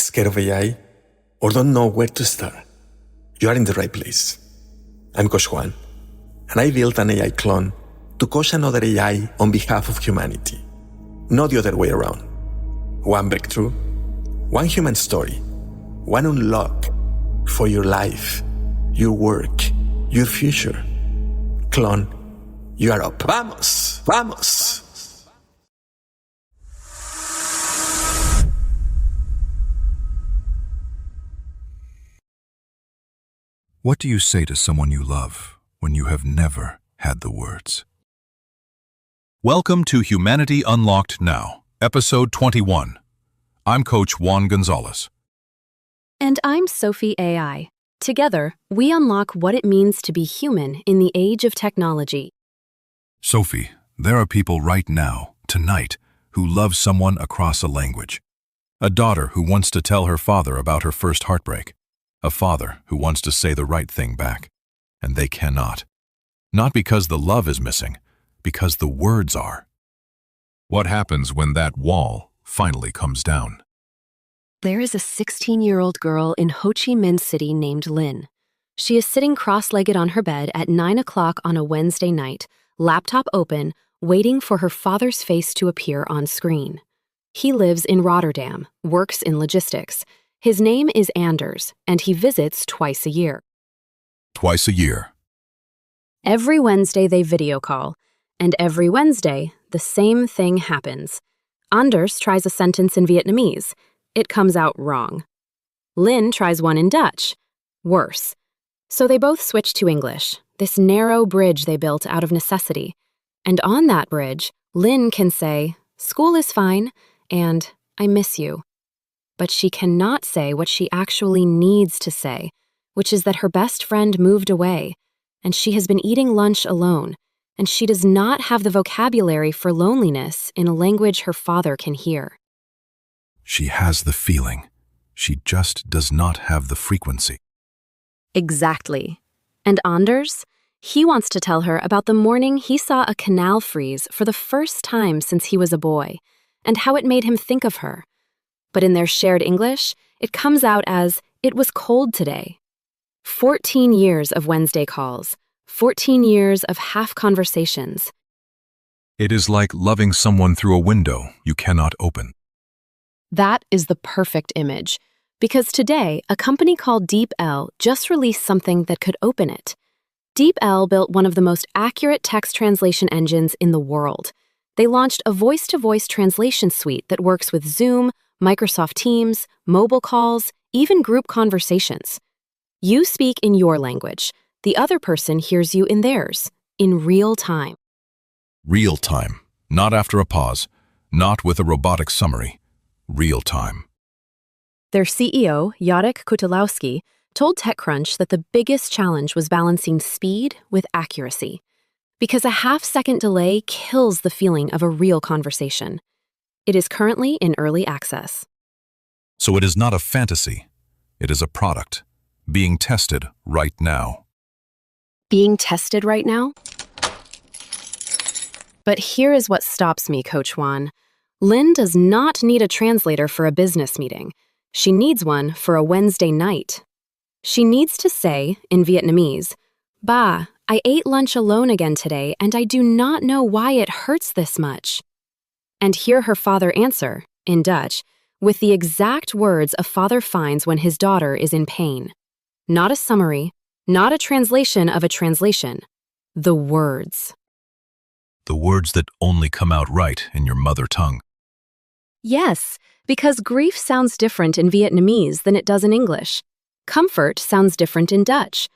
Scared of AI? Or don't know where to start? You are in the right place. I'm Coach Juan, and I built an AI clone to coach another AI on behalf of humanity, not the other way around. One breakthrough, one human story, one unlock for your life, your work, your future. Clone, you are up. Vamos, vamos. What do you say to someone you love when you have never had the words? Welcome to Humanity Unlocked Now, Episode 21. I'm Coach Juan Gonzalez. And I'm Sophie AI. Together, we unlock what it means to be human in the age of technology. Sophie, there are people right now, tonight, who love someone across a language. A daughter who wants to tell her father about her first heartbreak. A father who wants to say the right thing back, and they cannot. Not because the love is missing, because the words are. What happens when that wall finally comes down? There is a 16-year-old girl in Ho Chi Minh City named Linh. She is sitting cross-legged on her bed at 9 o'clock on a Wednesday night, laptop open, waiting for her father's face to appear on screen. He lives in Rotterdam, works in logistics. His name is Anders, and he visits twice a year. Twice a year. Every Wednesday they video call, and every Wednesday the same thing happens. Anders tries a sentence in Vietnamese. It comes out wrong. Linh tries one in Dutch. Worse. So they both switch to English, this narrow bridge they built out of necessity. And on that bridge, Linh can say, "School is fine," and "I miss you." But she cannot say what she actually needs to say, which is that her best friend moved away, and she has been eating lunch alone, and she does not have the vocabulary for loneliness in a language her father can hear. She has the feeling. She just does not have the frequency. Exactly. And Anders? He wants to tell her about the morning he saw a canal freeze for the first time since he was a boy, and how it made him think of her. But in their shared English, it comes out as, "It was cold today." 14 years of Wednesday calls, 14 years of half conversations. It is like loving someone through a window you cannot open. That is the perfect image, because today, a company called DeepL just released something that could open it. DeepL built one of the most accurate text translation engines in the world. They launched a voice-to-voice translation suite that works with Zoom, Microsoft Teams, mobile calls, even group conversations. You speak in your language. The other person hears you in theirs, in real time. Real time. Not after a pause. Not with a robotic summary. Real time. Their CEO, Jarek Kutelowski, told TechCrunch that the biggest challenge was balancing speed with accuracy, because a half-second delay kills the feeling of a real conversation. It is currently in early access. So it is not a fantasy. It is a product, being tested right now. Being tested right now? But here is what stops me, Coach Juan. Linh does not need a translator for a business meeting. She needs one for a Wednesday night. She needs to say, in Vietnamese, "Ba, I ate lunch alone again today, and I do not know why it hurts this much." And hear her father answer, in Dutch, with the exact words a father finds when his daughter is in pain. Not a summary, not a translation of a translation. The words. The words that only come out right in your mother tongue. Yes, because grief sounds different in Vietnamese than it does in English. Comfort sounds different in Dutch.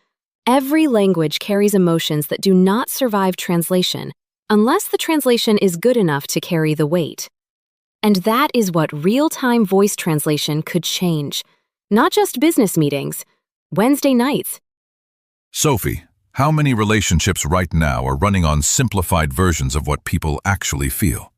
Every language carries emotions that do not survive translation, unless the translation is good enough to carry the weight. And that is what real-time voice translation could change. Not just business meetings, Wednesday nights. Sophie, how many relationships right now are running on simplified versions of what people actually feel?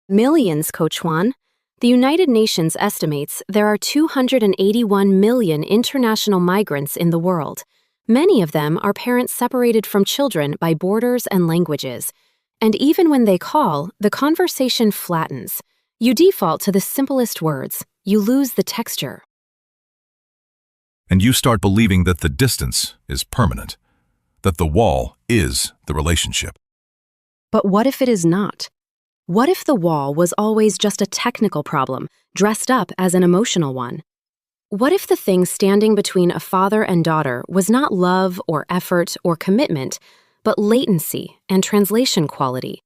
Millions, Coach Juan. The United Nations estimates there are 281 million international migrants in the world. Many of them are parents separated from children by borders and languages. And even when they call, the conversation flattens. You default to the simplest words. You lose the texture. And you start believing that the distance is permanent, that the wall is the relationship. But what if it is not? What if the wall was always just a technical problem, dressed up as an emotional one? What if the thing standing between a father and daughter was not love or effort or commitment, but latency and translation quality?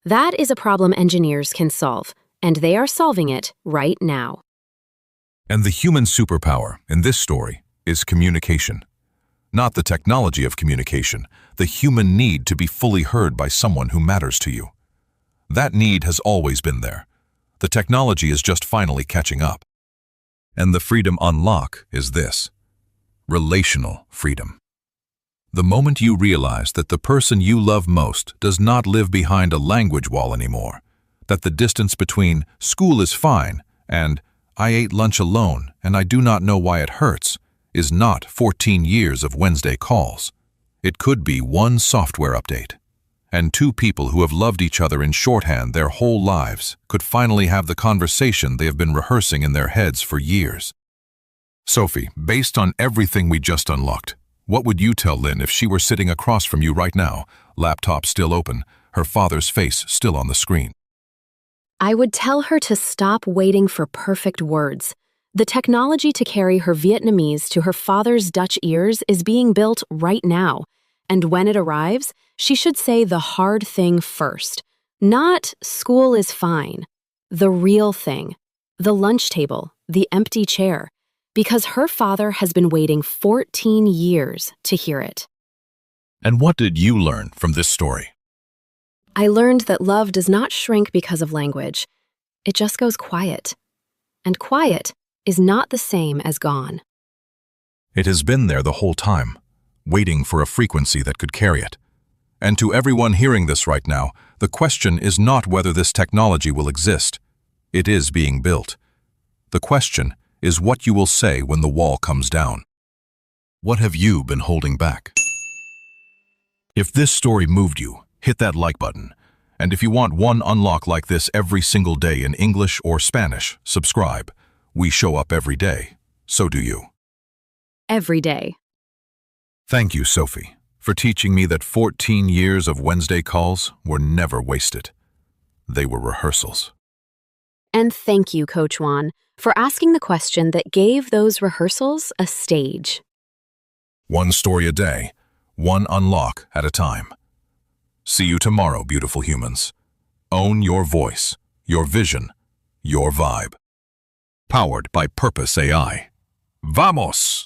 That is a problem engineers can solve, and they are solving it right now. And the human superpower in this story is communication. Not the technology of communication, the human need to be fully heard by someone who matters to you. That need has always been there. The technology is just finally catching up. And the freedom unlock is this: relational freedom. The moment you realize that the person you love most does not live behind a language wall anymore, that the distance between "school is fine" and "I ate lunch alone and I do not know why it hurts" is not 14 years of Wednesday calls. It could be one software update. And two people who have loved each other in shorthand their whole lives could finally have the conversation they have been rehearsing in their heads for years. Sophie, based on everything we just unlocked, what would you tell Lynn if she were sitting across from you right now, laptop still open, her father's face still on the screen? I would tell her to stop waiting for perfect words. The technology to carry her Vietnamese to her father's Dutch ears is being built right now, and when it arrives, she should say the hard thing first. Not "school is fine." The real thing. The lunch table, the empty chair. Because her father has been waiting 14 years to hear it. And what did you learn from this story? I learned that love does not shrink because of language. It just goes quiet. And quiet is not the same as gone. It has been there the whole time, waiting for a frequency that could carry it. And to everyone hearing this right now, the question is not whether this technology will exist. It is being built. The question is what you will say when the wall comes down. What have you been holding back? If this story moved you, hit that like button. And if you want one unlock like this every single day in English or Spanish, subscribe. We show up every day. So do you. Every day. Thank you, Sophie, for teaching me that 14 years of Wednesday calls were never wasted. They were rehearsals. And thank you, Coach Juan, for asking the question that gave those rehearsals a stage. One story a day, one unlock at a time. See you tomorrow, beautiful humans. Own your voice, your vision, your vibe. Powered by Purpose AI. Vamos!